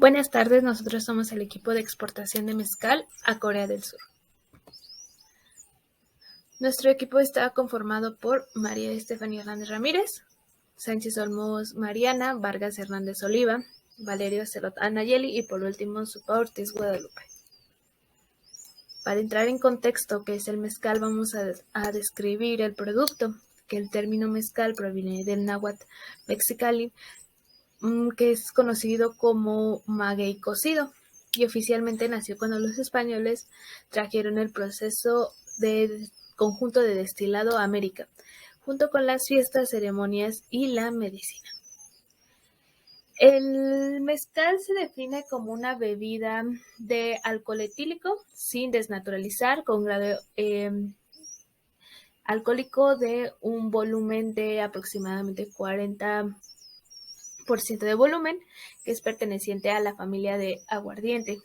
Buenas tardes, nosotros somos el equipo de exportación de mezcal a Corea del Sur. Nuestro equipo está conformado por María Estefanía Hernández Ramírez, Sánchez Olmos Mariana, Vargas Hernández Oliva, Valerio Celot Anayeli y por último Supa Ortiz Guadalupe. Para entrar en contexto qué es el mezcal, vamos a describir el producto, que el término mezcal proviene del náhuatl mexicali, que es conocido como maguey cocido, y oficialmente nació cuando los españoles trajeron el proceso de conjunto de destilado a América, junto con las fiestas, ceremonias y la medicina. El mezcal se define como una bebida de alcohol etílico sin desnaturalizar, con grado alcohólico de un volumen de aproximadamente 40% de volumen, que es perteneciente a la familia de aguardiente,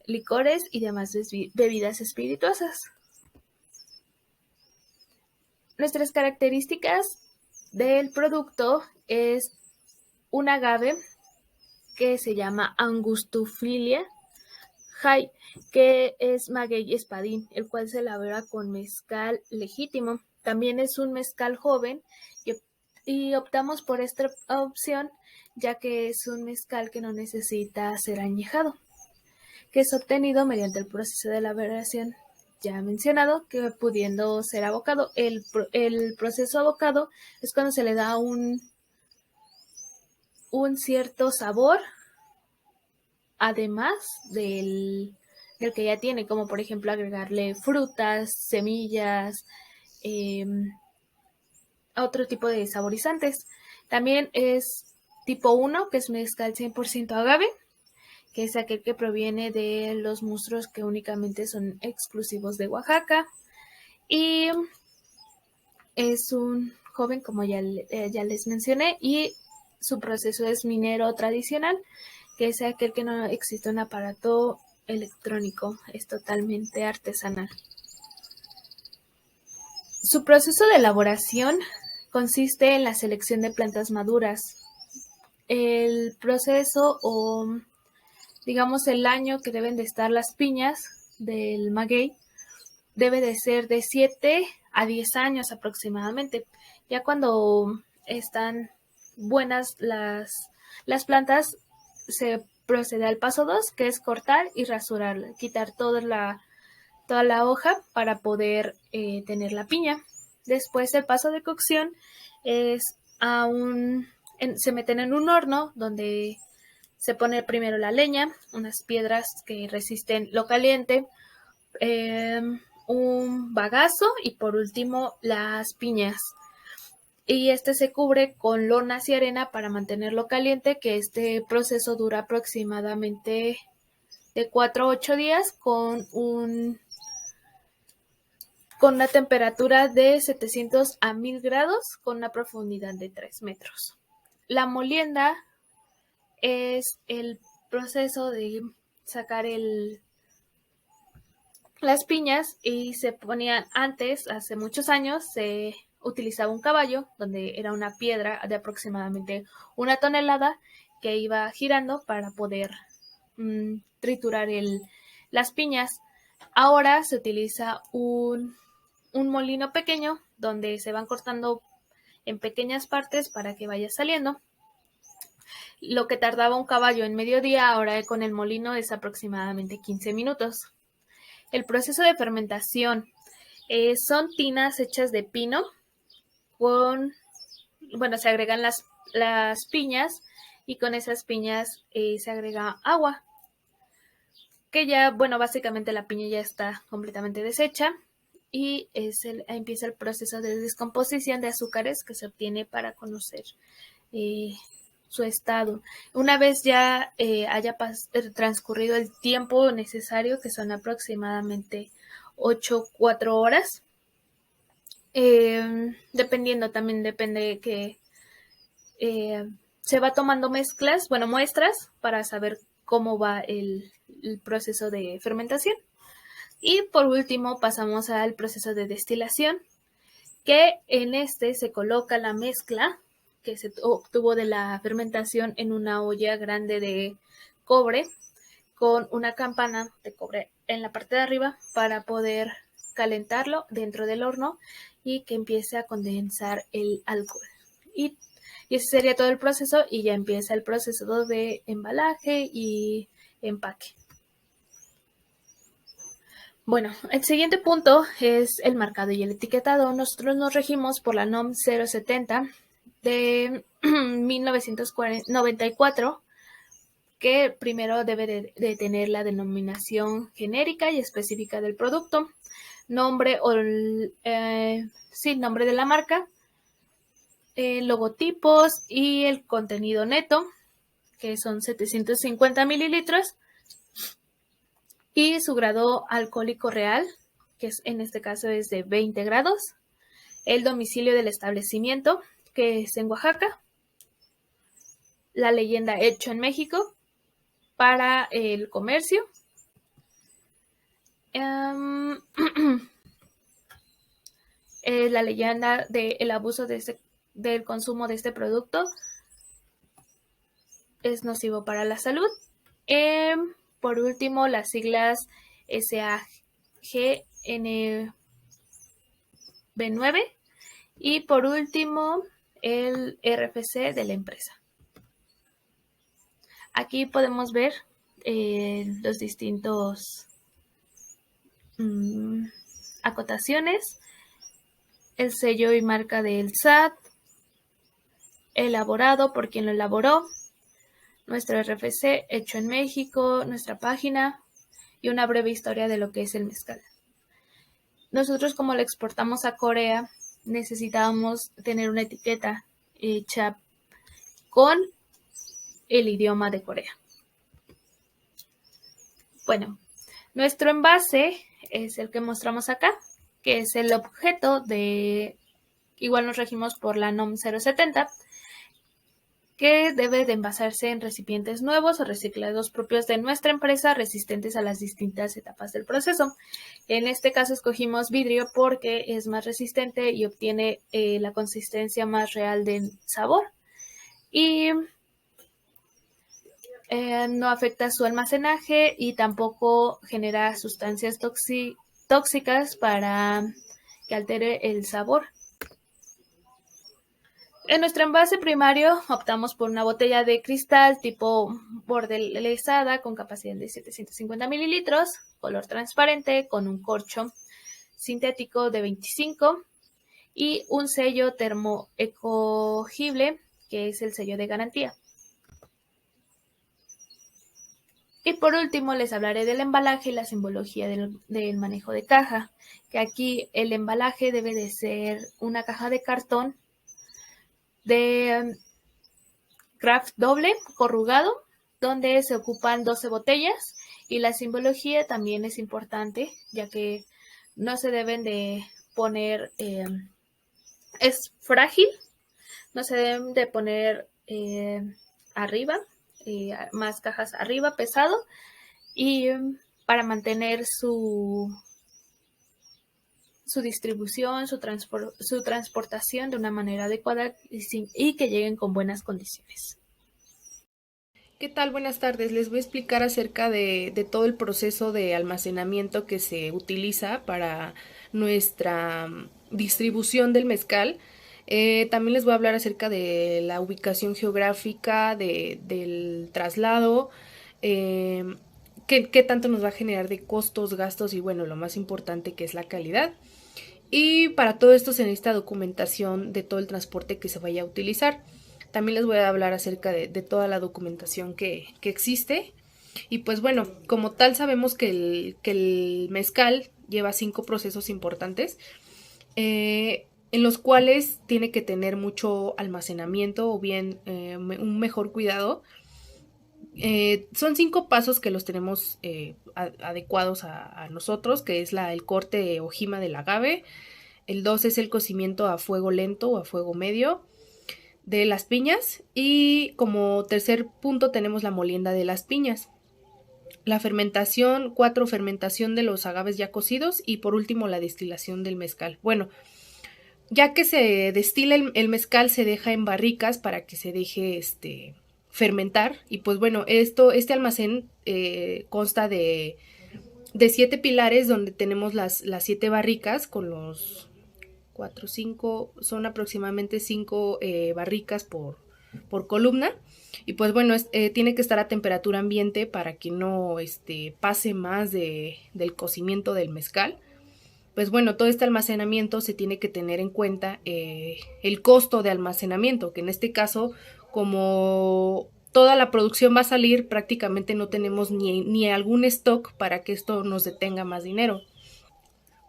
licores y demás bebidas espirituosas. Nuestras características del producto es un agave que se llama Angustophilia Jai, que es maguey espadín, el cual se elabora con mezcal legítimo. También es un mezcal joven y optamos por esta opción ya que es un mezcal que no necesita ser añejado, que es obtenido mediante el proceso de elaboración ya mencionado, que pudiendo ser abocado. El proceso abocado es cuando se le da un cierto sabor, además del que ya tiene, como por ejemplo agregarle frutas, semillas, otro tipo de saborizantes. También es tipo 1, que es mezcal 100% agave, que es aquel que proviene de los musgos que únicamente son exclusivos de Oaxaca. Y es un joven, como ya les mencioné, y su proceso es minero tradicional, que es aquel que no existe un aparato electrónico, es totalmente artesanal. Su proceso de elaboración consiste en la selección de plantas maduras. El proceso o digamos el año que deben de estar las piñas del maguey debe de ser de 7 a 10 años aproximadamente. Ya cuando están buenas las plantas, se procede al paso 2, que es cortar y rasurar, quitar toda la hoja para poder tener la piña. Después el paso de cocción es se meten en un horno donde se pone primero la leña, unas piedras que resisten lo caliente, un bagazo y por último las piñas. Y este se cubre con lonas y arena para mantenerlo caliente, que este proceso dura aproximadamente de 4 a 8 días con una temperatura de 700 a 1000 grados con una profundidad de 3 metros. La molienda es el proceso de sacar las piñas y se ponían antes, hace muchos años, se utilizaba un caballo donde era una piedra de aproximadamente 1 tonelada que iba girando para poder triturar las piñas. Ahora se utiliza un molino pequeño donde se van cortando en pequeñas partes para que vaya saliendo. Lo que tardaba un caballo en mediodía, ahora con el molino es aproximadamente 15 minutos. El proceso de fermentación son tinas hechas de pino se agregan las piñas y con esas piñas se agrega agua, que ya, básicamente la piña ya está completamente deshecha y empieza el proceso de descomposición de azúcares que se obtiene para conocer su estado. Una vez ya haya transcurrido el tiempo necesario, que son aproximadamente 4 horas, dependiendo, también depende que se va tomando muestras para saber cómo va el proceso de fermentación. Y por último pasamos al proceso de destilación, que en este se coloca la mezcla que se obtuvo de la fermentación en una olla grande de cobre con una campana de cobre en la parte de arriba para poder calentarlo dentro del horno y que empiece a condensar el alcohol. Y ese sería todo el proceso y ya empieza el proceso de embalaje y empaque. Bueno, el siguiente punto es el marcado y el etiquetado. Nosotros nos regimos por la NOM 070 de 1994, que primero debe de tener la denominación genérica y específica del producto, nombre nombre de la marca, logotipos y el contenido neto, que son 750 mililitros, y su grado alcohólico real, que en este caso es de 20 grados, el domicilio del establecimiento, que es en Oaxaca, la leyenda hecho en México para el comercio, la leyenda del abuso del consumo de este producto es nocivo para la salud. Por último, las siglas SAGNB9 y por último el RFC de la empresa. Aquí podemos ver los distintos acotaciones, el sello y marca del SAT, elaborado por quien lo elaboró, nuestro RFC hecho en México, nuestra página y una breve historia de lo que es el mezcal. Nosotros, como lo exportamos a Corea, necesitábamos tener una etiqueta hecha con el idioma de Corea. Bueno, nuestro envase es el que mostramos acá, que es el objeto de, igual nos regimos por la NOM 070, que debe de envasarse en recipientes nuevos o reciclados propios de nuestra empresa, resistentes a las distintas etapas del proceso. En este caso escogimos vidrio porque es más resistente y obtiene la consistencia más real de sabor y no afecta su almacenaje y tampoco genera sustancias tóxicas para que altere el sabor. En nuestro envase primario optamos por una botella de cristal tipo bordelesada con capacidad de 750 mililitros, color transparente con un corcho sintético de 25 y un sello termoecogible, que es el sello de garantía. Y por último les hablaré del embalaje y la simbología del manejo de caja, que aquí el embalaje debe de ser una caja de cartón de craft doble corrugado, donde se ocupan 12 botellas y la simbología también es importante, ya que no se deben de poner, es frágil, no se deben de poner arriba, más cajas arriba, pesado, y para mantener su distribución, su transportación de una manera adecuada y que lleguen con buenas condiciones. ¿Qué tal? Buenas tardes. Les voy a explicar acerca de todo el proceso de almacenamiento que se utiliza para nuestra distribución del mezcal. También les voy a hablar acerca de la ubicación geográfica, del traslado, qué tanto nos va a generar de costos, gastos y bueno, lo más importante que es la calidad. Y para todo esto se necesita documentación de todo el transporte que se vaya a utilizar. También les voy a hablar acerca de toda la documentación que existe. Y pues bueno, como tal sabemos que el mezcal lleva 5 procesos importantes, en los cuales tiene que tener mucho almacenamiento o bien un mejor cuidado. Son 5 pasos que los tenemos adecuados a nosotros, que es el corte o jima del agave. El 2 es el cocimiento a fuego lento o a fuego medio de las piñas. Y como tercer punto tenemos la molienda de las piñas. La fermentación, 4, fermentación de los agaves ya cocidos. Y por último la destilación del mezcal. Bueno, ya que se destila el mezcal se deja en barricas para que se deje fermentar. Y pues bueno, este almacén consta de 7 pilares donde tenemos las 7 barricas con los 4, 5, son aproximadamente 5 barricas por columna. Y pues bueno, tiene que estar a temperatura ambiente para que no pase más del cocimiento del mezcal. Pues bueno, todo este almacenamiento se tiene que tener en cuenta el costo de almacenamiento, que en este caso, como toda la producción va a salir, prácticamente no tenemos ni algún stock para que esto nos detenga más dinero.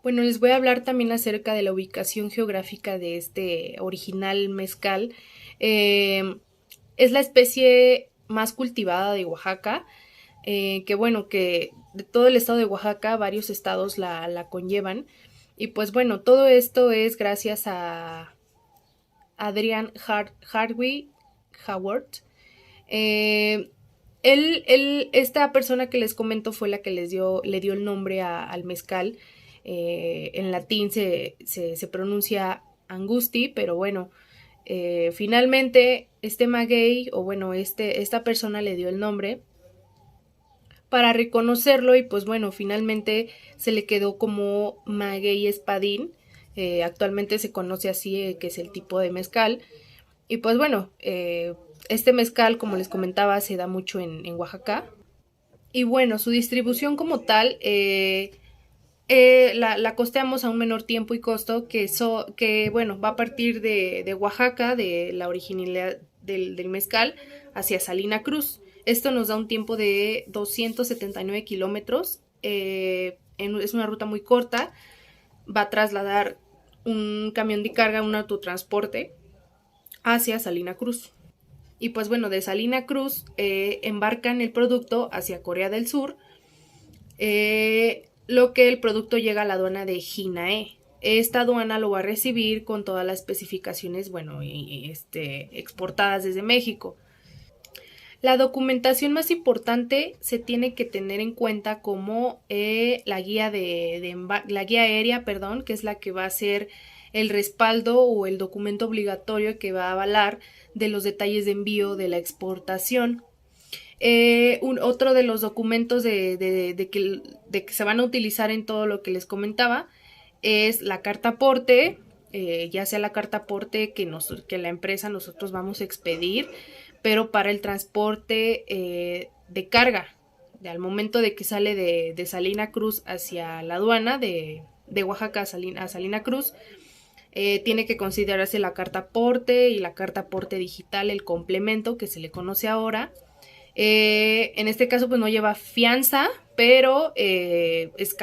Bueno, les voy a hablar también acerca de la ubicación geográfica de este original mezcal. Eh, es la especie más cultivada de Oaxaca, que bueno, que de todo el estado de Oaxaca varios estados la conllevan. Y pues bueno, todo esto es gracias a Adrian Hardwick Howard. Eh, esta persona que les comento fue la que le dio el nombre al mezcal. En latín se pronuncia angusti, pero bueno, finalmente este maguey, o bueno, esta persona le dio el nombre para reconocerlo y pues bueno, finalmente se le quedó como maguey espadín. Actualmente se conoce así, que es el tipo de mezcal. Y pues bueno, este mezcal, como les comentaba, se da mucho en Oaxaca. Y bueno, su distribución como tal, la costeamos a un menor tiempo y costo que bueno, va a partir de Oaxaca, de la originalidad del mezcal, hacia Salina Cruz. Esto nos da un tiempo de 279 kilómetros. Es una ruta muy corta. Va a trasladar un camión de carga, un autotransporte hacia Salina Cruz. Y pues bueno, de Salina Cruz embarcan el producto hacia Corea del Sur, lo que el producto llega a la aduana de Jinae. Esta aduana lo va a recibir con todas las especificaciones, bueno, exportadas desde México. La documentación más importante se tiene que tener en cuenta como la guía la guía aérea, perdón, que es la que va a ser el respaldo o el documento obligatorio que va a avalar de los detalles de envío de la exportación. Otro de los documentos de que se van a utilizar en todo lo que les comentaba es la carta aporte, ya sea la carta aporte que la empresa nosotros vamos a expedir, pero para el transporte de carga, al momento de que sale de Salina Cruz hacia la aduana de Oaxaca a Salina Cruz, tiene que considerarse la carta aporte y la carta aporte digital, el complemento que se le conoce ahora. En este caso pues no lleva fianza, pero es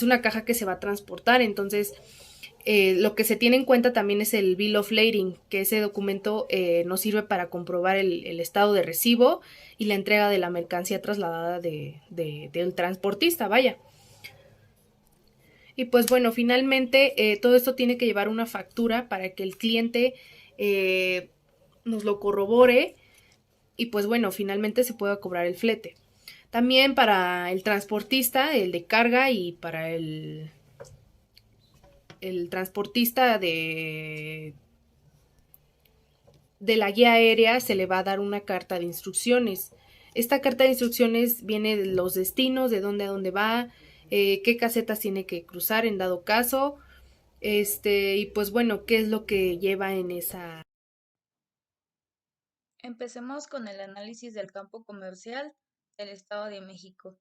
una caja que se va a transportar. Entonces lo que se tiene en cuenta también es el Bill of Lading, que ese documento nos sirve para comprobar el estado de recibo y la entrega de la mercancía trasladada del transportista, vaya. Y pues bueno, finalmente todo esto tiene que llevar una factura para que el cliente nos lo corrobore y pues bueno, finalmente se pueda cobrar el flete. También para el transportista, el de carga, y para el transportista de la guía aérea se le va a dar una carta de instrucciones. Esta carta de instrucciones viene de los destinos, de dónde a dónde va, qué casetas tiene que cruzar en dado caso, y pues bueno, qué es lo que lleva en esa. Empecemos con el análisis del campo comercial del Estado de México.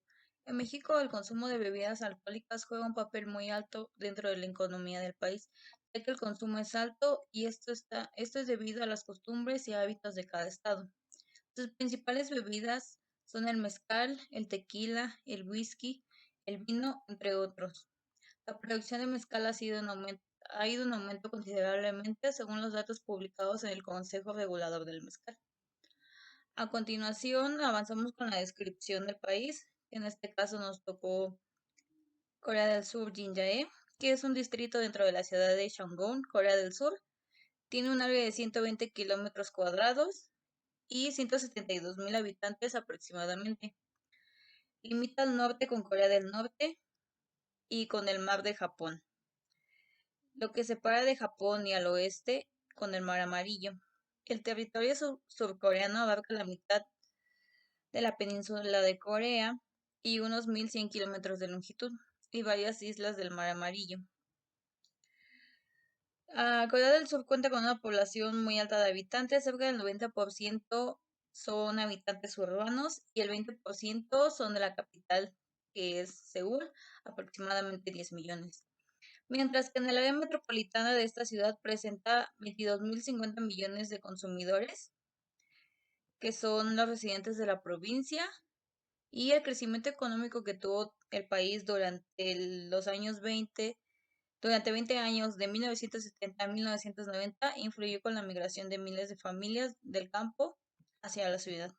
En México, el consumo de bebidas alcohólicas juega un papel muy alto dentro de la economía del país, ya que el consumo es alto y esto es debido a las costumbres y hábitos de cada estado. Sus principales bebidas son el mezcal, el tequila, el whisky, el vino, entre otros. La producción de mezcal ha ido en aumento considerablemente según los datos publicados en el Consejo Regulador del Mezcal. A continuación, avanzamos con la descripción del país. En este caso nos tocó Corea del Sur, Jinjae, que es un distrito dentro de la ciudad de Shangon, Corea del Sur. Tiene un área de 120 kilómetros cuadrados y 172.000 habitantes aproximadamente. Limita al norte con Corea del Norte y con el Mar de Japón, lo que separa de Japón y al oeste con el Mar Amarillo. El territorio surcoreano abarca la mitad de la península de Corea y unos 1.100 kilómetros de longitud y varias islas del Mar Amarillo. Corea del Sur cuenta con una población muy alta de habitantes, cerca del 90% son habitantes urbanos y el 20% son de la capital, que es Seúl, aproximadamente 10 millones. Mientras que en el área metropolitana de esta ciudad presenta 22.050 millones de consumidores, que son los residentes de la provincia, y el crecimiento económico que tuvo el país los años 20, durante 20 años, de 1970 a 1990, influyó con la migración de miles de familias del campo hacia la ciudad.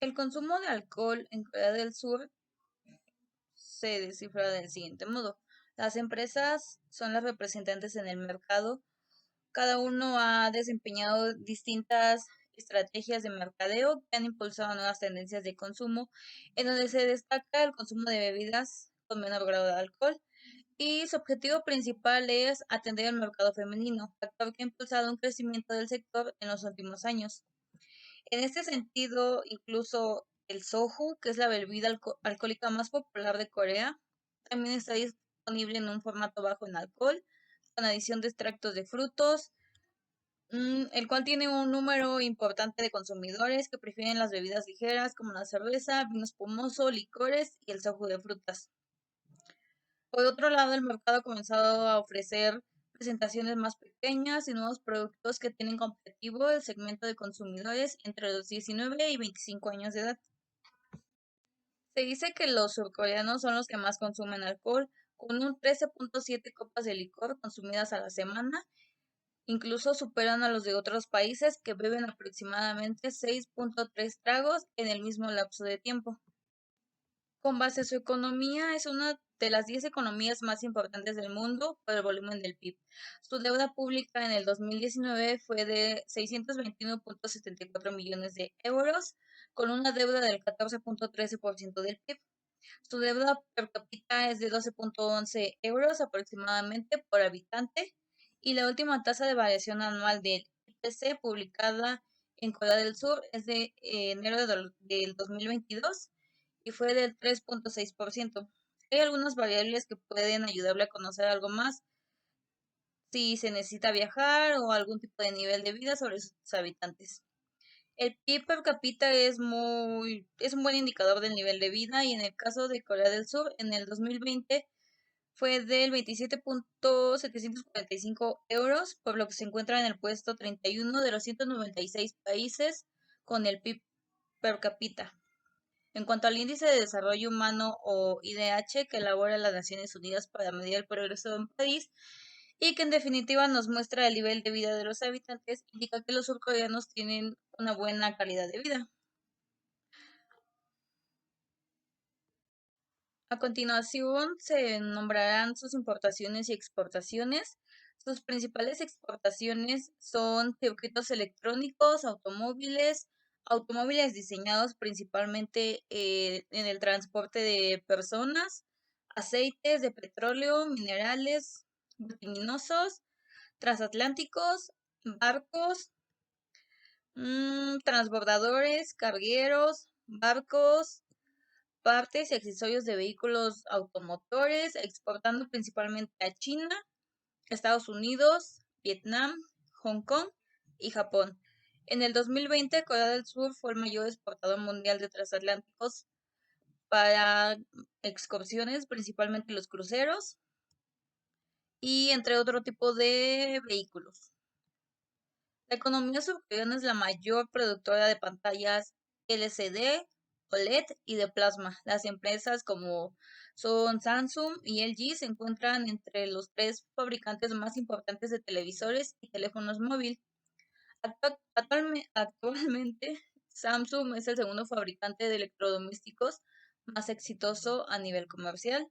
El consumo de alcohol en Corea del Sur se descifra del siguiente modo. Las empresas son las representantes en el mercado. Cada uno ha desempeñado distintas estrategias de mercadeo que han impulsado nuevas tendencias de consumo, en donde se destaca el consumo de bebidas con menor grado de alcohol. Y su objetivo principal es atender el mercado femenino, factor que ha impulsado un crecimiento del sector en los últimos años. En este sentido, incluso el soju, que es la bebida alcohólica más popular de Corea, también está disponible en un formato bajo en alcohol, con adición de extractos de frutos, el cual tiene un número importante de consumidores que prefieren las bebidas ligeras como la cerveza, vino espumoso, licores y el soju de frutas. Por otro lado, el mercado ha comenzado a ofrecer presentaciones más pequeñas y nuevos productos que tienen como objetivo el segmento de consumidores entre los 19 y 25 años de edad. Se dice que los surcoreanos son los que más consumen alcohol, con un 13.7 copas de licor consumidas a la semana. Incluso superan a los de otros países que beben aproximadamente 6.3 tragos en el mismo lapso de tiempo. Con base a su economía, es una de las 10 economías más importantes del mundo por el volumen del PIB. Su deuda pública en el 2019 fue de 621.74 millones de euros, con una deuda del 14.13% del PIB. Su deuda per cápita es de 12.11 euros aproximadamente por habitante, y la última tasa de variación anual del IPC publicada en Corea del Sur es de enero del 2022 y fue del 3.6%. Hay algunas variables que pueden ayudarle a conocer algo más si se necesita viajar o algún tipo de nivel de vida sobre sus habitantes. El PIB per cápita es un buen indicador del nivel de vida, y en el caso de Corea del Sur, en el 2020 fue del 27.745 euros, por lo que se encuentra en el puesto 31 de los 196 países con el PIB per cápita. En cuanto al Índice de Desarrollo Humano o IDH que elabora las Naciones Unidas para medir el progreso de un país y que en definitiva nos muestra el nivel de vida de los habitantes, indica que los surcoreanos tienen una buena calidad de vida. A continuación se nombrarán sus importaciones y exportaciones. Sus principales exportaciones son circuitos electrónicos, automóviles diseñados principalmente en el transporte de personas, aceites de petróleo, minerales voluminosos, transatlánticos, barcos, transbordadores, cargueros, barcos, partes y accesorios de vehículos automotores, exportando principalmente a China, Estados Unidos, Vietnam, Hong Kong y Japón. En el 2020, Corea del Sur fue el mayor exportador mundial de transatlánticos para excursiones, principalmente los cruceros y entre otro tipo de vehículos. La economía surcoreana es la mayor productora de pantallas LCD, OLED y de plasma. Las empresas como son Samsung y LG se encuentran entre los 3 fabricantes más importantes de televisores y teléfonos móviles. Actualmente, Samsung es el segundo fabricante de electrodomésticos más exitoso a nivel comercial,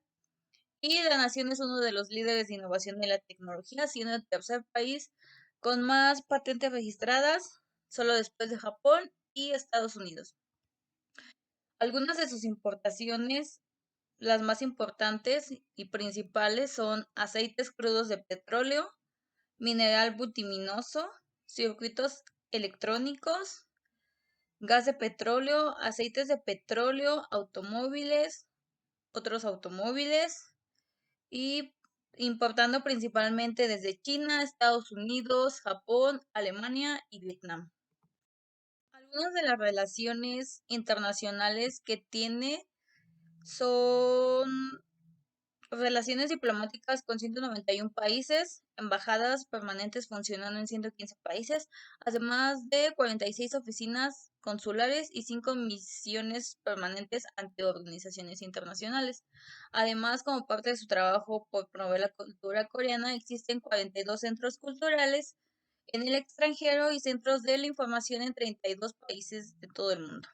y la nación es uno de los líderes de innovación de la tecnología, siendo el tercer país con más patentes registradas, solo después de Japón y Estados Unidos. Algunas de sus importaciones, las más importantes y principales, son aceites crudos de petróleo, mineral bituminoso, circuitos electrónicos, gas de petróleo, aceites de petróleo, automóviles, otros automóviles y importando principalmente desde China, Estados Unidos, Japón, Alemania y Vietnam. Algunas de las relaciones internacionales que tiene son relaciones diplomáticas con 191 países, embajadas permanentes funcionando en 115 países, además de 46 oficinas consulares y 5 misiones permanentes ante organizaciones internacionales. Además, como parte de su trabajo por promover la cultura coreana, existen 42 centros culturales en el extranjero y centros de la información en 32 países de todo el mundo.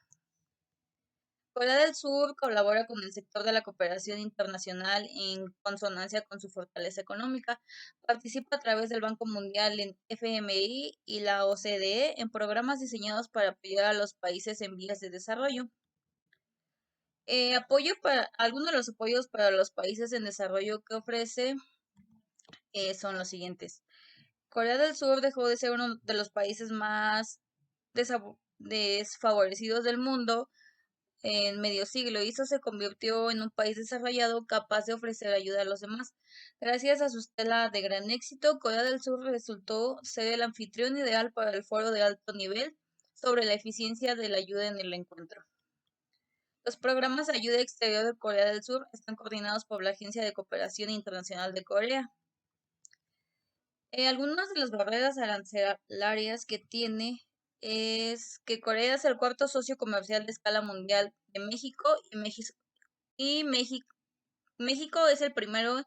Corea del Sur colabora con el sector de la cooperación internacional en consonancia con su fortaleza económica. Participa a través del Banco Mundial en FMI y la OCDE en programas diseñados para apoyar a los países en vías de desarrollo. Algunos de los apoyos para los países en desarrollo que ofrece son los siguientes. Corea del Sur dejó de ser uno de los países más desfavorecidos del mundo en medio siglo y se convirtió en un país desarrollado capaz de ofrecer ayuda a los demás. Gracias a su estela de gran éxito, Corea del Sur resultó ser el anfitrión ideal para el foro de alto nivel sobre la eficiencia de la ayuda en el encuentro. Los programas de ayuda exterior de Corea del Sur están coordinados por la Agencia de Cooperación Internacional de Corea. Algunas de las barreras arancelarias que tiene es que Corea es el cuarto socio comercial de escala mundial de México y México es el primero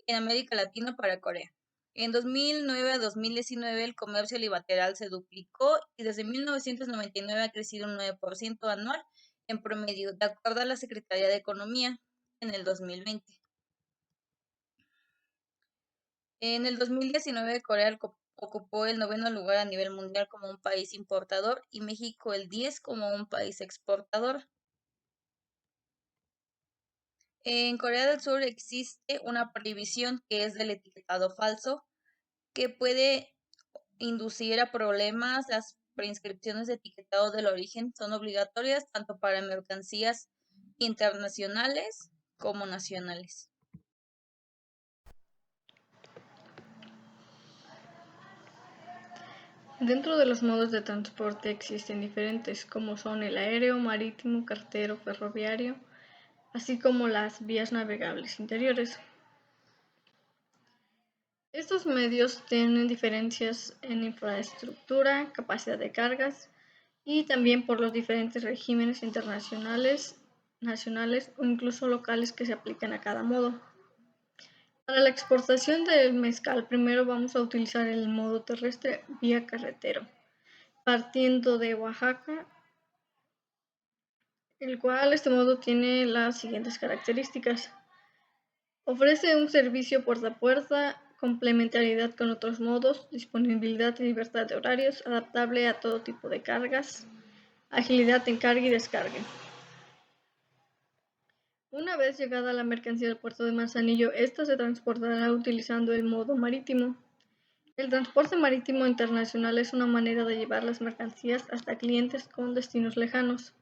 en América Latina para Corea. En 2009 a 2019 el comercio bilateral se duplicó y desde 1999 ha crecido un 9% anual en promedio, de acuerdo a la Secretaría de Economía en el 2020. En el 2019 Corea ocupó el 9º lugar a nivel mundial como un país importador y México el 10 como un país exportador. En Corea del Sur existe una prohibición que es del etiquetado falso, que puede inducir a problemas. Las prescripciones de etiquetado del origen son obligatorias tanto para mercancías internacionales como nacionales. Dentro de los modos de transporte existen diferentes, como son el aéreo, marítimo, carretero, ferroviario, así como las vías navegables interiores. Estos medios tienen diferencias en infraestructura, capacidad de cargas y también por los diferentes regímenes internacionales, nacionales o incluso locales que se aplican a cada modo. Para la exportación del mezcal, primero vamos a utilizar el modo terrestre vía carretero, partiendo de Oaxaca, el cual este modo tiene las siguientes características. Ofrece un servicio puerta a puerta, complementariedad con otros modos, disponibilidad y libertad de horarios, adaptable a todo tipo de cargas, agilidad en carga y descarga. Una vez llegada la mercancía al puerto de Manzanillo, esta se transportará utilizando el modo marítimo. El transporte marítimo internacional es una manera de llevar las mercancías hasta clientes con destinos lejanos.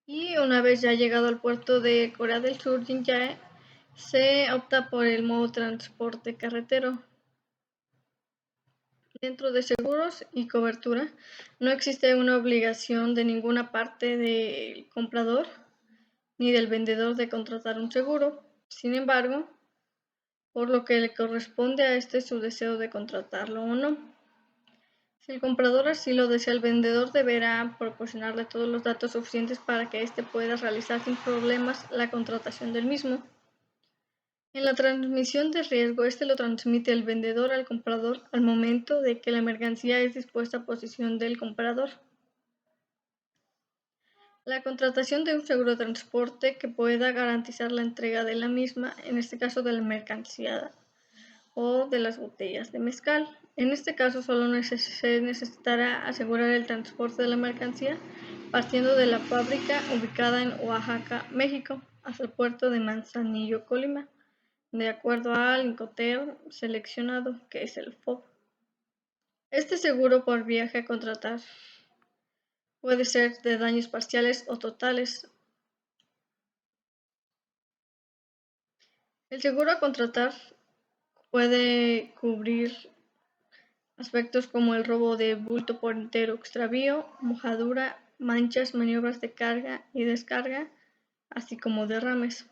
Y una vez ya llegado al puerto de Corea del Sur, Jinjae, se opta por el modo transporte carretero. Dentro de seguros y cobertura, no existe una obligación de ninguna parte del comprador ni del vendedor de contratar un seguro. Sin embargo, por lo que le corresponde a este su deseo de contratarlo o no. Si el comprador así lo desea, el vendedor deberá proporcionarle todos los datos suficientes para que éste pueda realizar sin problemas la contratación del mismo. En la transmisión de riesgo, este lo transmite el vendedor al comprador al momento de que la mercancía es dispuesta a posición del comprador. La contratación de un seguro de transporte que pueda garantizar la entrega de la misma, en este caso de la mercancía o de las botellas de mezcal. En este caso solo se necesitará asegurar el transporte de la mercancía partiendo de la fábrica ubicada en Oaxaca, México, hasta el puerto de Manzanillo, Colima, de acuerdo al Incoterm seleccionado, que es el FOB. Este seguro por viaje a contratar puede ser de daños parciales o totales. El seguro a contratar puede cubrir aspectos como el robo de bulto por entero, extravío, mojadura, manchas, maniobras de carga y descarga, así como derrames.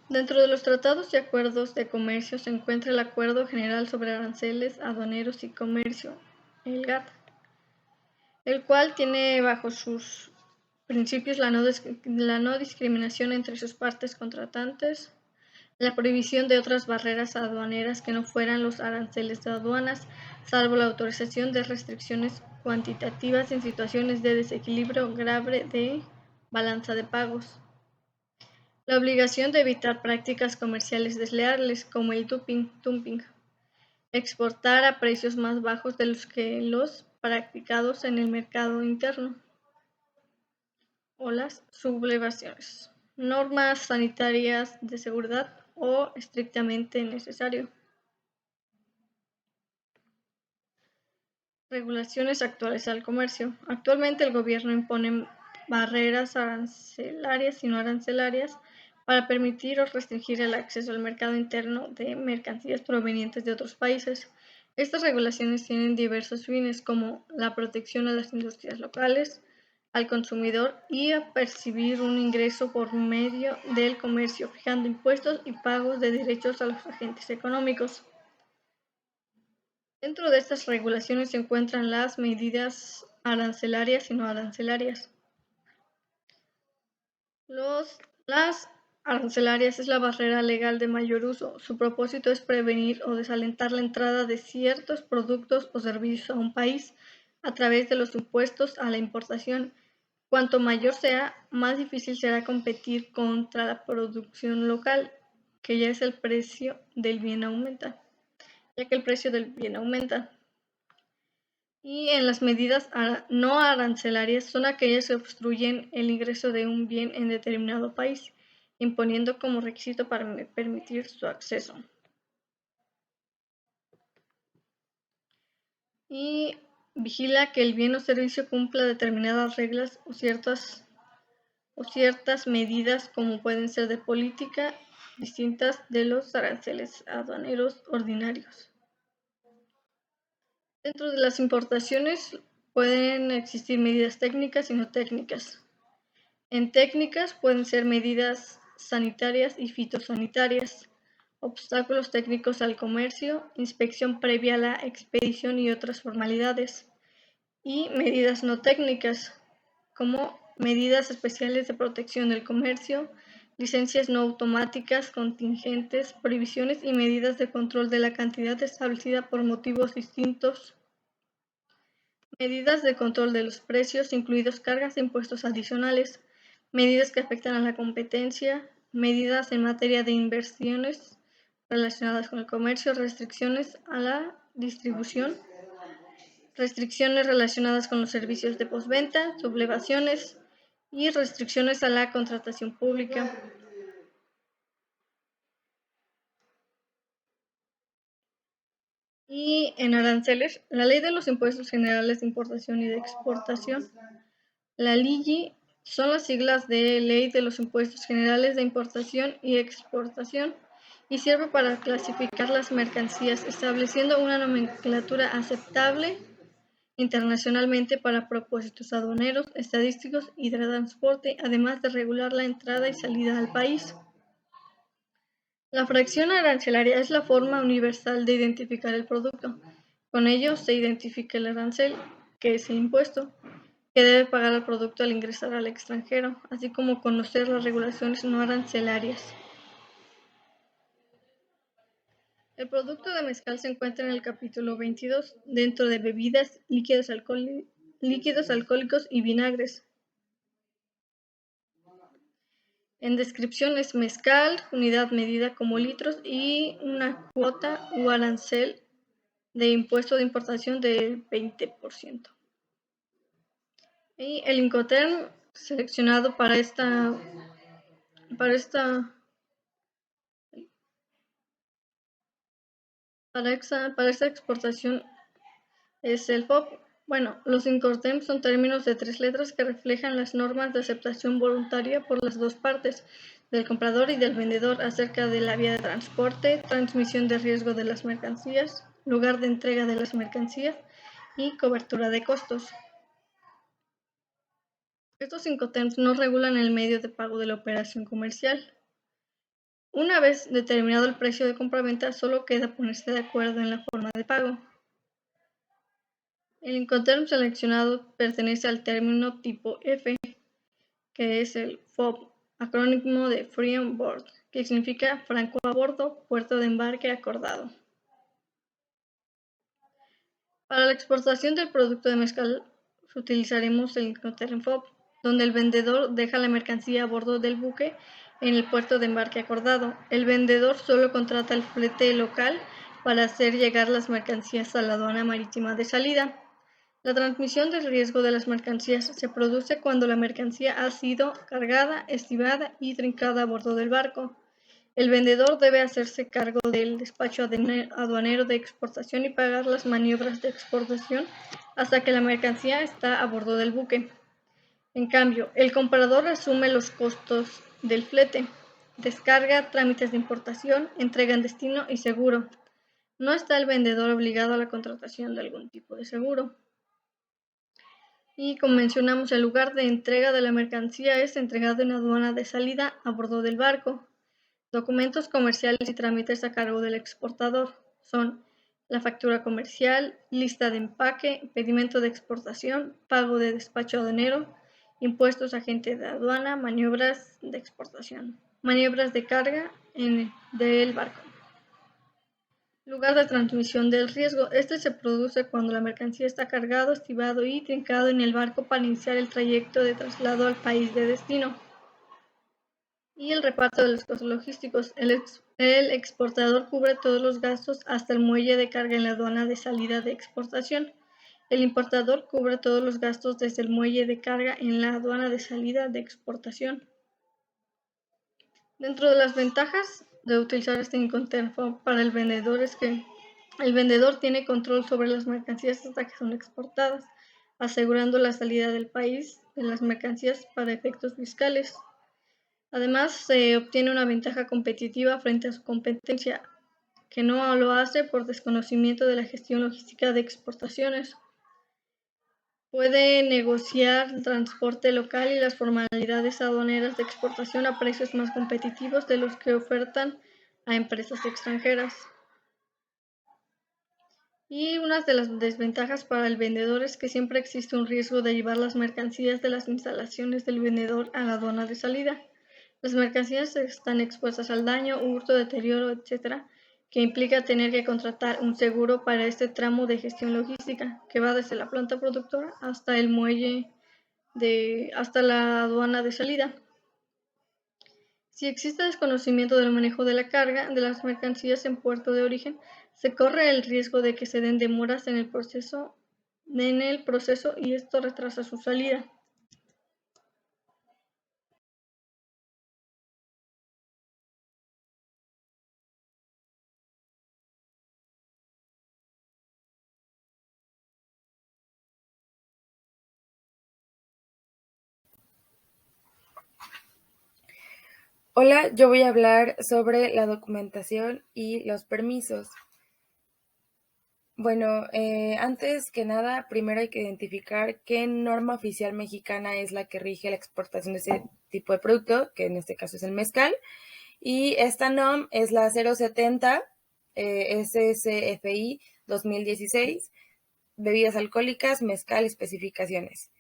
Dentro de los tratados y acuerdos de comercio se encuentra el Acuerdo General sobre Aranceles, Aduaneros y Comercio, el GATT, el cual tiene bajo sus principios la no discriminación entre sus partes contratantes, la prohibición de otras barreras aduaneras que no fueran los aranceles de aduanas, salvo la autorización de restricciones cuantitativas en situaciones de desequilibrio grave de balanza de pagos. La obligación de evitar prácticas comerciales desleales como el dumping, exportar a precios más bajos de los que los practicados en el mercado interno, o las sublevaciones, normas sanitarias de seguridad o estrictamente necesario. Regulaciones actuales al comercio. Actualmente el gobierno impone barreras arancelarias y no arancelarias para permitir o restringir el acceso al mercado interno de mercancías provenientes de otros países. Estas regulaciones tienen diversos fines, como la protección a las industrias locales, al consumidor y a percibir un ingreso por medio del comercio, fijando impuestos y pagos de derechos a los agentes económicos. Dentro de estas regulaciones se encuentran las medidas arancelarias y no arancelarias. Las arancelarias es la barrera legal de mayor uso. Su propósito es prevenir o desalentar la entrada de ciertos productos o servicios a un país a través de los impuestos a la importación. Cuanto mayor sea, más difícil será competir contra la producción local, que ya es el precio del bien aumenta, ya que el precio del bien aumenta. Y en las medidas no arancelarias son aquellas que obstruyen el ingreso de un bien en determinado país, imponiendo como requisito para permitir su acceso. Y vigila que el bien o servicio cumpla determinadas reglas o ciertas medidas, como pueden ser de política, distintas de los aranceles aduaneros ordinarios. Dentro de las importaciones pueden existir medidas técnicas y no técnicas. En técnicas pueden ser medidas sanitarias y fitosanitarias, obstáculos técnicos al comercio, inspección previa a la expedición y otras formalidades. Y medidas no técnicas, como medidas especiales de protección del comercio, licencias no automáticas, contingentes, prohibiciones y medidas de control de la cantidad establecida por motivos distintos. Medidas de control de los precios, incluidos cargas de impuestos adicionales, medidas que afectan a la competencia, medidas en materia de inversiones relacionadas con el comercio, restricciones a la distribución, restricciones relacionadas con los servicios de postventa, sublevaciones y restricciones a la contratación pública. Y en aranceles, la Ley de los Impuestos Generales de Importación y de Exportación, la LIGI, son las siglas de Ley de los Impuestos Generales de Importación y Exportación y sirve para clasificar las mercancías, estableciendo una nomenclatura aceptable internacionalmente para propósitos aduaneros, estadísticos y de transporte, además de regular la entrada y salida al país. La fracción arancelaria es la forma universal de identificar el producto. Con ello se identifica el arancel, que es el impuesto que debe pagar el producto al ingresar al extranjero, así como conocer las regulaciones no arancelarias. El producto de mezcal se encuentra en el capítulo 22, dentro de bebidas, líquidos alcohólicos y vinagres. En descripción es mezcal, unidad medida como litros y una cuota o arancel de impuesto de importación del 20%. Y el Incoterm seleccionado para esta exportación es el FOB. Bueno, los Incoterms son términos de 3 letras que reflejan las normas de aceptación voluntaria por las dos partes, del comprador y del vendedor, acerca de la vía de transporte, transmisión de riesgo de las mercancías, lugar de entrega de las mercancías y cobertura de costos. Estos Incoterms no regulan el medio de pago de la operación comercial. Una vez determinado el precio de compraventa, solo queda ponerse de acuerdo en la forma de pago. El Incoterm seleccionado pertenece al término tipo F, que es el FOB, acrónimo de Free on Board, que significa franco a bordo, puerto de embarque acordado. Para la exportación del producto de mezcal utilizaremos el Incoterm FOB, donde el vendedor deja la mercancía a bordo del buque en el puerto de embarque acordado. El vendedor solo contrata el flete local para hacer llegar las mercancías a la aduana marítima de salida. La transmisión del riesgo de las mercancías se produce cuando la mercancía ha sido cargada, estibada y trincada a bordo del barco. El vendedor debe hacerse cargo del despacho aduanero de exportación y pagar las maniobras de exportación hasta que la mercancía está a bordo del buque. En cambio, el comprador asume los costos del flete, descarga, trámites de importación, entrega en destino y seguro. No está el vendedor obligado a la contratación de algún tipo de seguro. Y como mencionamos, el lugar de entrega de la mercancía es entregado en aduana de salida a bordo del barco. Documentos comerciales y trámites a cargo del exportador son la factura comercial, lista de empaque, pedimento de exportación, pago de despacho aduanero, impuestos agente de aduana, maniobras de exportación, maniobras de carga del barco. Lugar de transmisión del riesgo. Este se produce cuando la mercancía está cargado, estibado y trincado en el barco para iniciar el trayecto de traslado al país de destino. Y el reparto de los costos logísticos. El exportador cubre todos los gastos hasta el muelle de carga en la aduana de salida de exportación. El importador cubre todos los gastos desde el muelle de carga en la aduana de salida de exportación. Dentro de las ventajas de utilizar este Incoterm FOB para el vendedor es que el vendedor tiene control sobre las mercancías hasta que son exportadas, asegurando la salida del país de las mercancías para efectos fiscales. Además, se obtiene una ventaja competitiva frente a su competencia, que no lo hace por desconocimiento de la gestión logística de exportaciones. Puede negociar transporte local y las formalidades aduaneras de exportación a precios más competitivos de los que ofertan a empresas extranjeras. Y una de las desventajas para el vendedor es que siempre existe un riesgo de llevar las mercancías de las instalaciones del vendedor a la aduana de salida. Las mercancías están expuestas al daño, hurto, deterioro, etc., que implica tener que contratar un seguro para este tramo de gestión logística, que va desde la planta productora hasta el muelle hasta la aduana de salida. Si existe desconocimiento del manejo de la carga de las mercancías en puerto de origen, se corre el riesgo de que se den demoras en el proceso y esto retrasa su salida. Hola, yo voy a hablar sobre la documentación y los permisos. Bueno, antes que nada, primero hay que identificar qué norma oficial mexicana es la que rige la exportación de ese tipo de producto, que en este caso es el mezcal. Y esta NOM es la 070 SSFI 2016, bebidas alcohólicas, mezcal, especificaciones.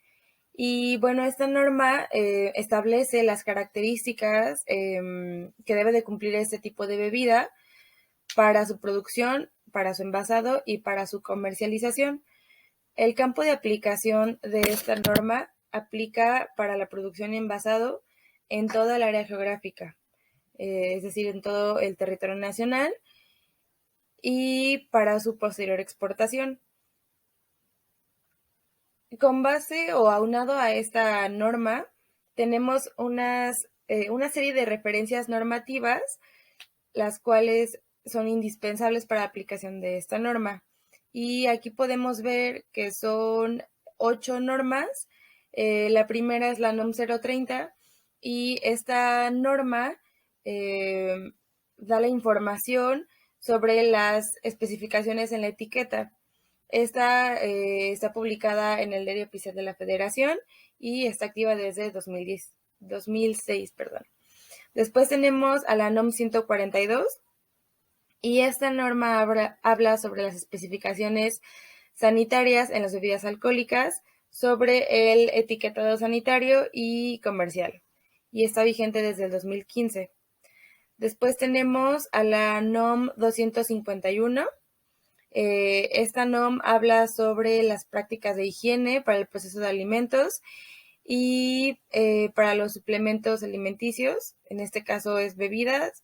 Y bueno, esta norma establece las características que debe de cumplir este tipo de bebida para su producción, para su envasado y para su comercialización. El campo de aplicación de esta norma aplica para la producción y envasado en toda el área geográfica, es decir, en todo el territorio nacional y para su posterior exportación. Con base o aunado a esta norma, tenemos una serie de referencias normativas, las cuales son indispensables para la aplicación de esta norma. Y aquí podemos ver que son 8 normas. La primera es la NOM 030 y esta norma da la información sobre las especificaciones en la etiqueta. Esta está publicada en el Diario Oficial de la Federación y está activa desde 2006. Después tenemos a la NOM 142 y esta norma habla sobre las especificaciones sanitarias en las bebidas alcohólicas, sobre el etiquetado sanitario y comercial, y está vigente desde el 2015. Después tenemos a la NOM 251. Esta NOM habla sobre las prácticas de higiene para el proceso de alimentos y para los suplementos alimenticios, en este caso es bebidas,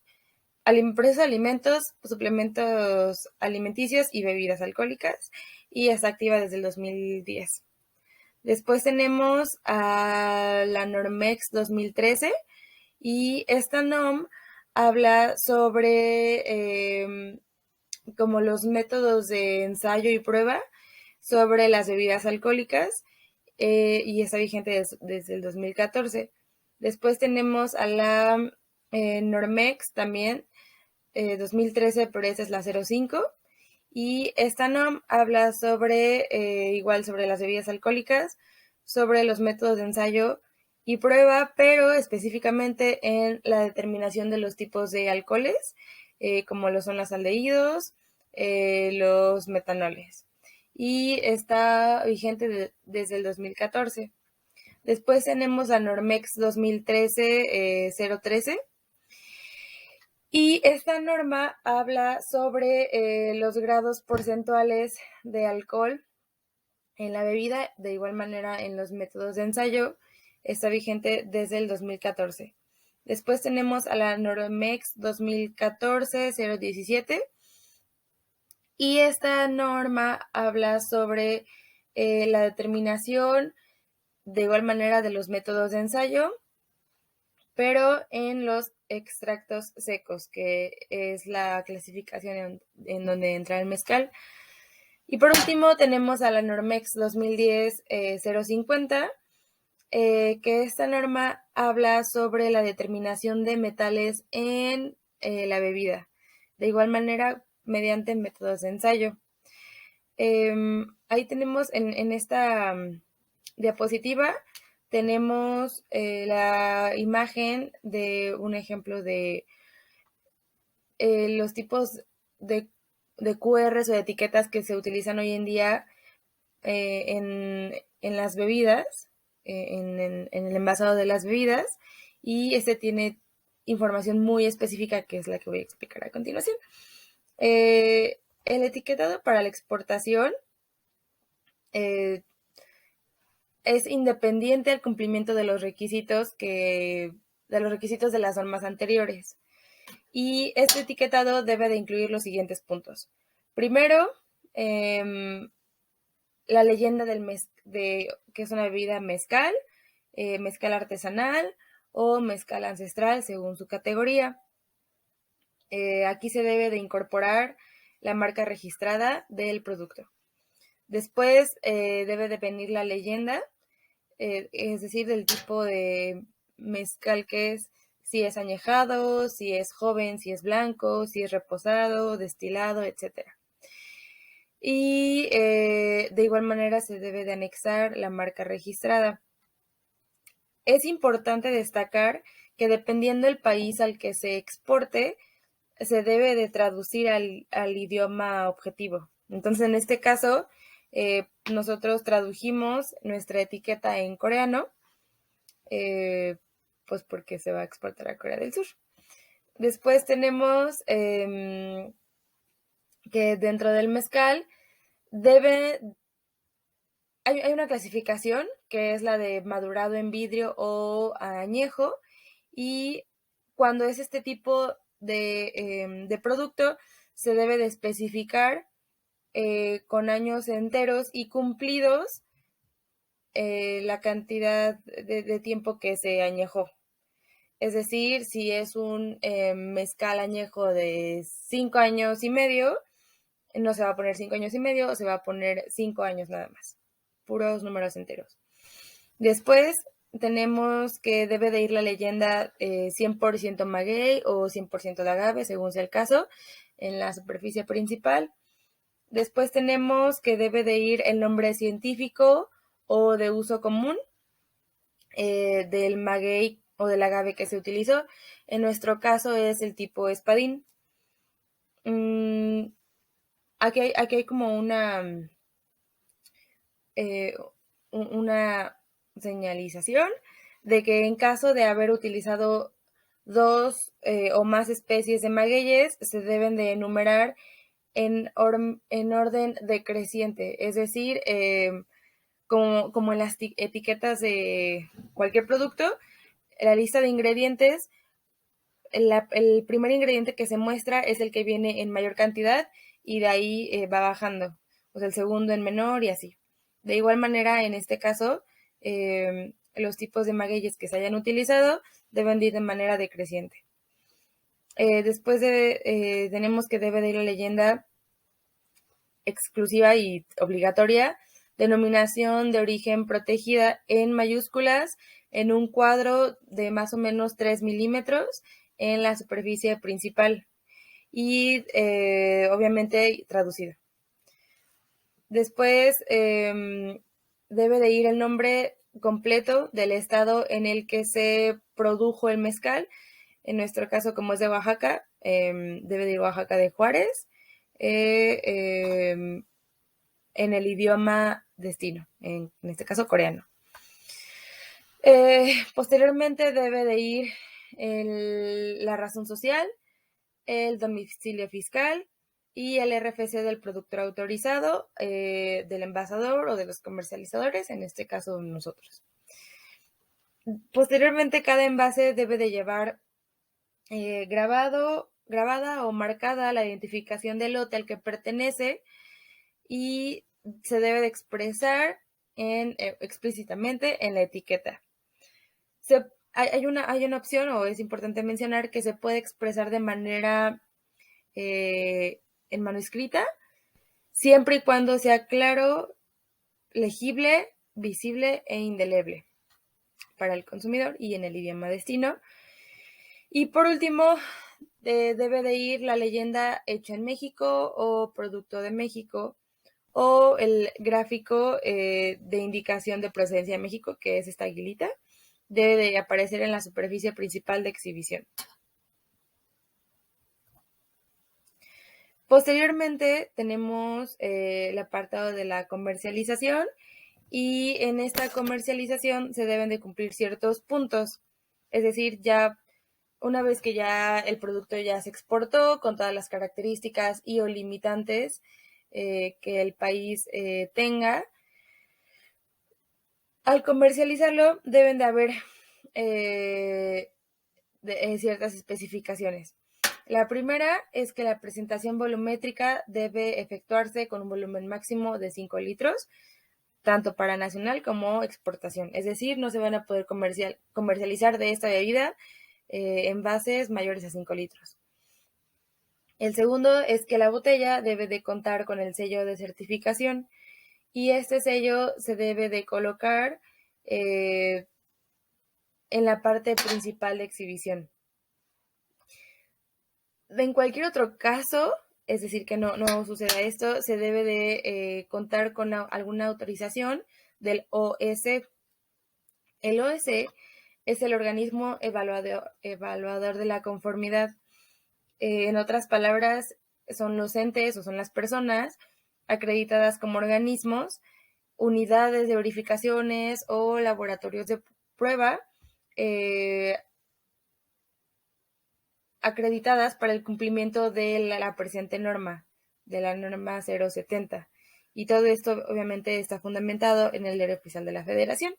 proceso de alimentos, suplementos alimenticios y bebidas alcohólicas, y está activa desde el 2010. Después tenemos a la Normex 2013 y esta NOM habla sobre como los métodos de ensayo y prueba sobre las bebidas alcohólicas y está vigente desde el 2014. Después tenemos a la Normex también 2013, pero esta es la 05. Y esta NOM habla sobre, igual sobre las bebidas alcohólicas, sobre los métodos de ensayo y prueba, pero específicamente en la determinación de los tipos de alcoholes, como lo son los aldehídos, los metanoles. Y está vigente desde el 2014. Después tenemos la Normex 2013 013. Y esta norma habla sobre los grados porcentuales de alcohol en la bebida, de igual manera en los métodos de ensayo, está vigente desde el 2014. Después tenemos a la Normex 2014 017 y esta norma habla sobre la determinación, de igual manera, de los métodos de ensayo, pero en los extractos secos, que es la clasificación en donde entra el mezcal. Y por último tenemos a la Normex 2010 050, que esta norma habla sobre la determinación de metales en la bebida, de igual manera mediante métodos de ensayo. Ahí tenemos en esta diapositiva tenemos la imagen de un ejemplo de los tipos de QRs o de etiquetas que se utilizan hoy en día en las bebidas, en el envasado de las bebidas, y este tiene información muy específica que es la que voy a explicar a continuación. El etiquetado para la exportación es independiente al cumplimiento de los requisitos de las normas anteriores. Y este etiquetado debe de incluir los siguientes puntos. Primero, la leyenda que es una bebida mezcal, mezcal artesanal o mezcal ancestral según su categoría. Aquí se debe de incorporar la marca registrada del producto. Después debe de venir la leyenda, es decir, del tipo de mezcal que es, si es añejado, si es joven, si es blanco, si es reposado, destilado, etc. Y de igual manera se debe de anexar la marca registrada. Es importante destacar que dependiendo del país al que se exporte, se debe de traducir al idioma objetivo. Entonces, en este caso, nosotros tradujimos nuestra etiqueta en coreano, pues porque se va a exportar a Corea del Sur. Después tenemos que dentro del mezcal hay una clasificación que es la de madurado en vidrio o añejo, y cuando es este tipo de producto se debe de especificar con años enteros y cumplidos la cantidad de tiempo que se añejó. Es decir, si es un mezcal añejo de 5 años y medio, no se va a poner 5 años y medio, se va a poner 5 años nada más. Puros números enteros. Después tenemos que debe de ir la leyenda 100% maguey o 100% de agave, según sea el caso, en la superficie principal. Después tenemos que debe de ir el nombre científico o de uso común del maguey o del agave que se utilizó. En nuestro caso es el tipo espadín. Aquí hay como una señalización de que en caso de haber utilizado 2 o más especies de magueyes, se deben de enumerar en orden decreciente, es decir, como en las etiquetas de cualquier producto, la lista de ingredientes, el primer ingrediente que se muestra es el que viene en mayor cantidad y de ahí va bajando, o sea, el segundo en menor y así. De igual manera, en este caso, los tipos de magueyes que se hayan utilizado deben de ir de manera decreciente. Después tenemos que debe de ir la leyenda exclusiva y obligatoria, denominación de origen protegida en mayúsculas, en un cuadro de más o menos 3 milímetros en la superficie principal y obviamente traducida. Después debe de ir el nombre completo del estado en el que se produjo el mezcal. En nuestro caso, como es de Oaxaca, debe de ir Oaxaca de Juárez, en el idioma destino, en este caso coreano. Posteriormente debe de ir la razón social, el domicilio fiscal y el RFC del productor autorizado, del envasador o de los comercializadores, en este caso nosotros. Posteriormente, cada envase debe de llevar grabada o marcada la identificación del lote al que pertenece y se debe de expresar explícitamente en la etiqueta. Hay una opción, o es importante mencionar, que se puede expresar de manera en manuscrita, siempre y cuando sea claro, legible, visible e indeleble para el consumidor y en el idioma destino. Y por último, debe de ir la leyenda hecho en México o producto de México o el gráfico de indicación de procedencia de México, que es esta aguilita, debe de aparecer en la superficie principal de exhibición. Posteriormente tenemos el apartado de la comercialización y en esta comercialización se deben de cumplir ciertos puntos, es decir, ya una vez que ya el producto ya se exportó con todas las características y o limitantes que el país tenga, al comercializarlo deben de haber ciertas especificaciones. La primera es que la presentación volumétrica debe efectuarse con un volumen máximo de 5 litros, tanto para nacional como exportación. Es decir, no se van a poder comercializar de esta bebida envases mayores a 5 litros. El segundo es que la botella debe de contar con el sello de certificación y este sello se debe de colocar en la parte principal de exhibición. En cualquier otro caso, es decir, que no suceda esto, se debe de contar con alguna autorización del OS. El OS es el organismo evaluador de la conformidad. En otras palabras, son los entes o son las personas acreditadas como organismos, unidades de verificaciones o laboratorios de prueba acreditadas para el cumplimiento de la presente norma, de la norma 070. Y todo esto obviamente está fundamentado en el Diario Oficial de la Federación.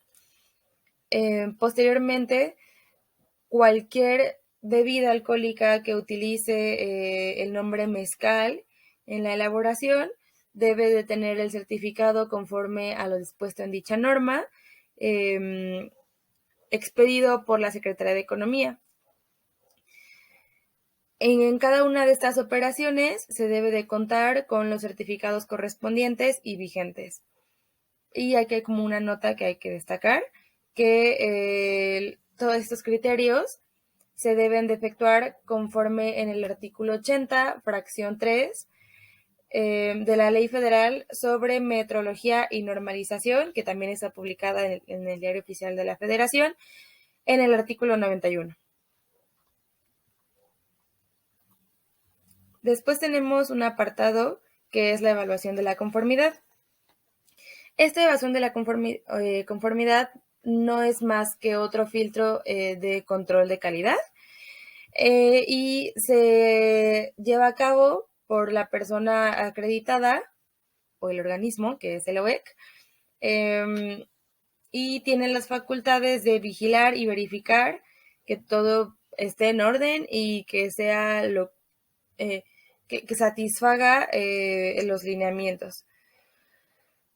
Posteriormente, cualquier bebida alcohólica que utilice el nombre mezcal en la elaboración debe de tener el certificado conforme a lo dispuesto en dicha norma expedido por la Secretaría de Economía. En cada una de estas operaciones se debe de contar con los certificados correspondientes y vigentes. Y aquí hay como una nota que hay que destacar, que todos estos criterios se deben de efectuar conforme en el artículo 80, fracción 3, de la Ley Federal sobre Metrología y Normalización, que también está publicada en el Diario Oficial de la Federación, en el artículo 91. Después tenemos un apartado que es la evaluación de la conformidad. Esta evaluación de la conformidad no es más que otro filtro de control de calidad y se lleva a cabo por la persona acreditada o el organismo, que es el OEC, y tiene las facultades de vigilar y verificar que todo esté en orden y que sea que satisfaga los lineamientos.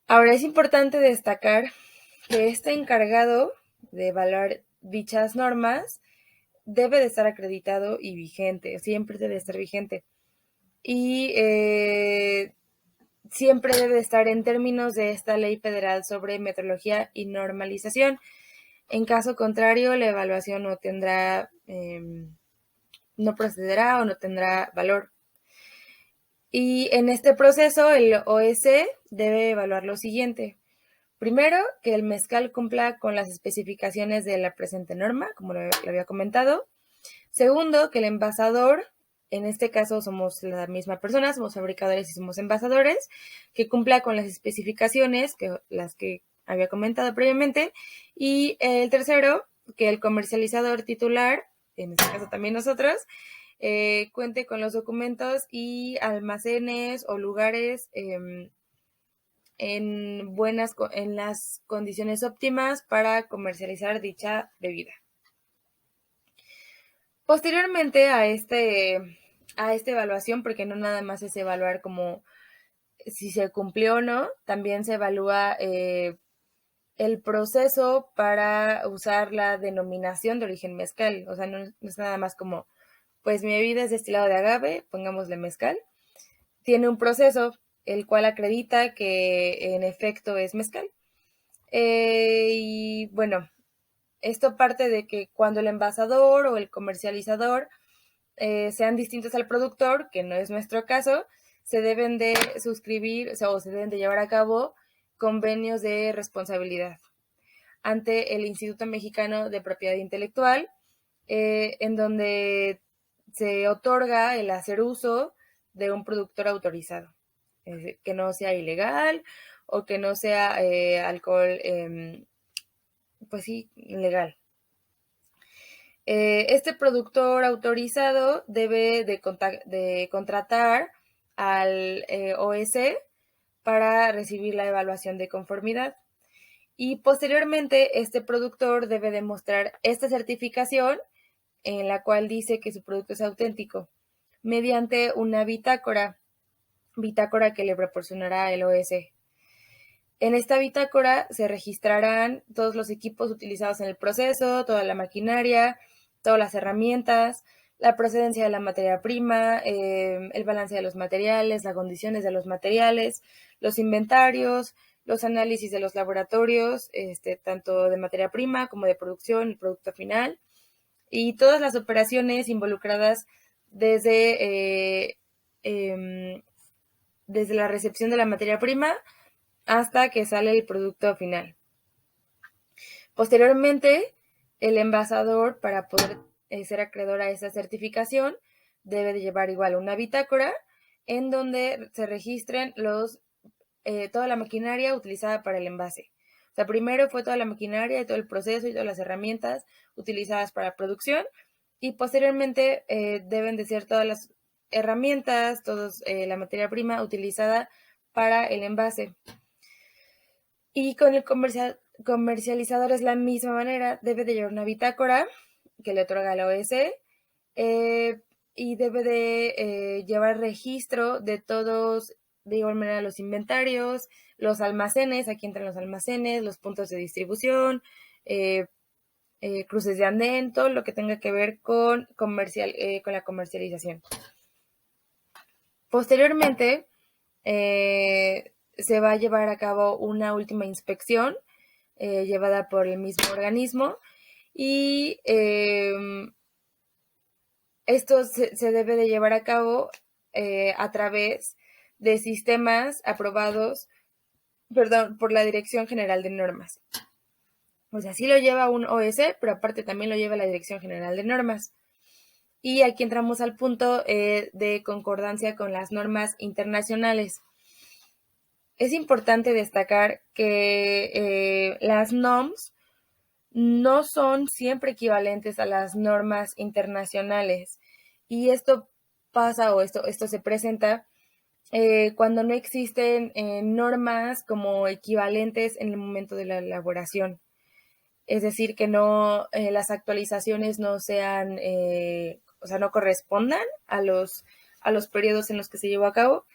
Ahora, es importante destacar que este encargado de evaluar dichas normas debe de estar acreditado y vigente, siempre debe estar vigente. Y siempre debe de estar en términos de esta Ley Federal sobre Metrología y Normalización. En caso contrario, la evaluación no tendrá, no procederá o no tendrá valor. Y en este proceso, el OEC debe evaluar lo siguiente. Primero, que el mezcal cumpla con las especificaciones de la presente norma, como lo había comentado. Segundo, que el envasador, en este caso somos la misma persona, somos fabricadores y somos envasadores, que cumpla con las especificaciones, las que había comentado previamente. Y el tercero, que el comercializador titular, en este caso también nosotros, cuente con los documentos y almacenes o lugares en las condiciones óptimas para comercializar dicha bebida. Posteriormente a esta evaluación, porque no nada más es evaluar como si se cumplió o no, también se evalúa el proceso para usar la denominación de origen mezcal. O sea, no es nada más como, pues mi bebida es destilado de agave, pongámosle mezcal. Tiene un proceso el cual acredita que en efecto es mezcal. Y bueno, esto parte de que cuando el envasador o el comercializador sean distintos al productor, que no es nuestro caso, se deben de suscribir o se deben de llevar a cabo convenios de responsabilidad ante el Instituto Mexicano de Propiedad Intelectual, en donde se otorga el hacer uso de un productor autorizado, que no sea ilegal o que no sea alcohol, pues sí, ilegal. Este productor autorizado debe de contratar al OEC para recibir la evaluación de conformidad. Y posteriormente, este productor debe demostrar esta certificación en la cual dice que su producto es auténtico mediante una bitácora que le proporcionará el OEC. En esta bitácora se registrarán todos los equipos utilizados en el proceso, toda la maquinaria, todas las herramientas, la procedencia de la materia prima, el balance de los materiales, las condiciones de los materiales, los inventarios, los análisis de los laboratorios, tanto de materia prima como de producción, el producto final, y todas las operaciones involucradas desde la recepción de la materia prima hasta que sale el producto final. Posteriormente, el envasador, para poder ser acreedor a esa certificación, debe de llevar igual una bitácora en donde se registren toda la maquinaria utilizada para el envase. O sea, primero fue toda la maquinaria y todo el proceso y todas las herramientas utilizadas para la producción, y posteriormente deben de ser todas las herramientas, la materia prima utilizada para el envase. Y con el comercializador es la misma manera, debe de llevar una bitácora que le otorga la OEC y debe de llevar registro de todos de igual manera los inventarios, los almacenes, aquí entran los almacenes, los puntos de distribución, cruces de andén, todo lo que tenga que ver con la comercialización. Posteriormente, se va a llevar a cabo una última inspección llevada por el mismo organismo y esto se debe de llevar a cabo a través de sistemas aprobados, por la Dirección General de Normas. O sea, sí lo lleva un OS, pero aparte también lo lleva la Dirección General de Normas. Y aquí entramos al punto de concordancia con las normas internacionales. Es importante destacar que las NOMS no son siempre equivalentes a las normas internacionales. Y esto pasa o esto se presenta cuando no existen normas como equivalentes en el momento de la elaboración. Es decir, que no las actualizaciones no sean, no correspondan a los periodos en los que se llevó a cabo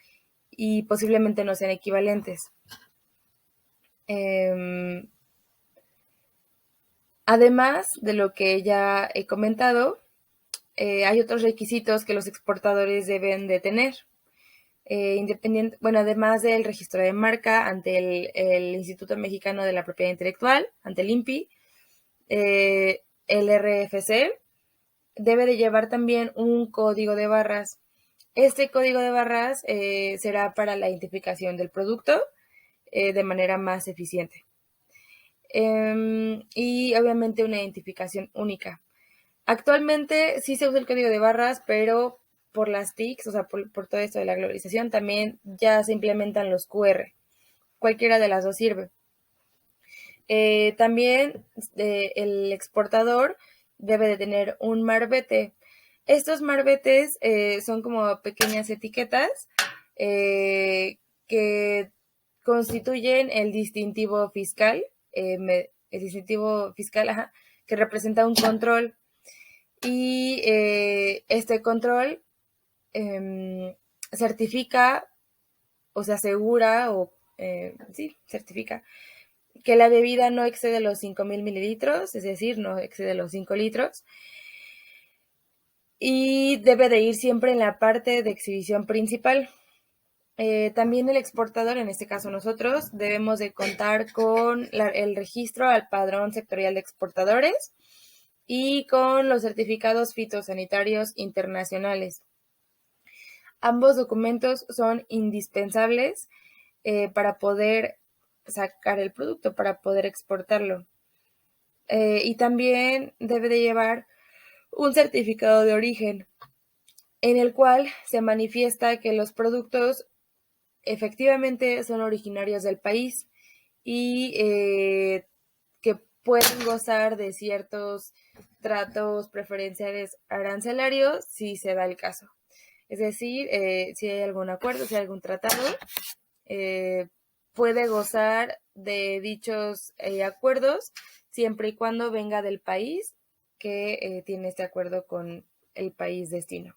y posiblemente no sean equivalentes. Además de lo que ya he comentado, hay otros requisitos que los exportadores deben de tener. Además del registro de marca ante el Instituto Mexicano de la Propiedad Intelectual, ante el INPI, el RFC debe de llevar también un código de barras. Este código de barras será para la identificación del producto de manera más eficiente. Y obviamente una identificación única. Actualmente sí se usa el código de barras, pero por las TICs, o sea, por todo esto de la globalización, también ya se implementan los QR. Cualquiera de las dos sirve. También el exportador debe de tener un marbete. Estos marbetes son como pequeñas etiquetas que constituyen el distintivo fiscal, que representa un control. Y este control certifica o se asegura certifica que la bebida no excede los 5,000 mililitros, es decir, no excede los 5 litros. Y debe de ir siempre en la parte de exhibición principal. También el exportador, en este caso nosotros, debemos de contar con el registro al Padrón Sectorial de Exportadores y con los certificados fitosanitarios internacionales. Ambos documentos son indispensables para poder sacar el producto, para poder exportarlo. Y también debe de llevar un certificado de origen en el cual se manifiesta que los productos efectivamente son originarios del país y que pueden gozar de ciertos tratos preferenciales arancelarios si se da el caso. Es decir, si hay algún acuerdo, si hay algún tratado, puede gozar de dichos acuerdos siempre y cuando venga del país que tiene este acuerdo con el país destino.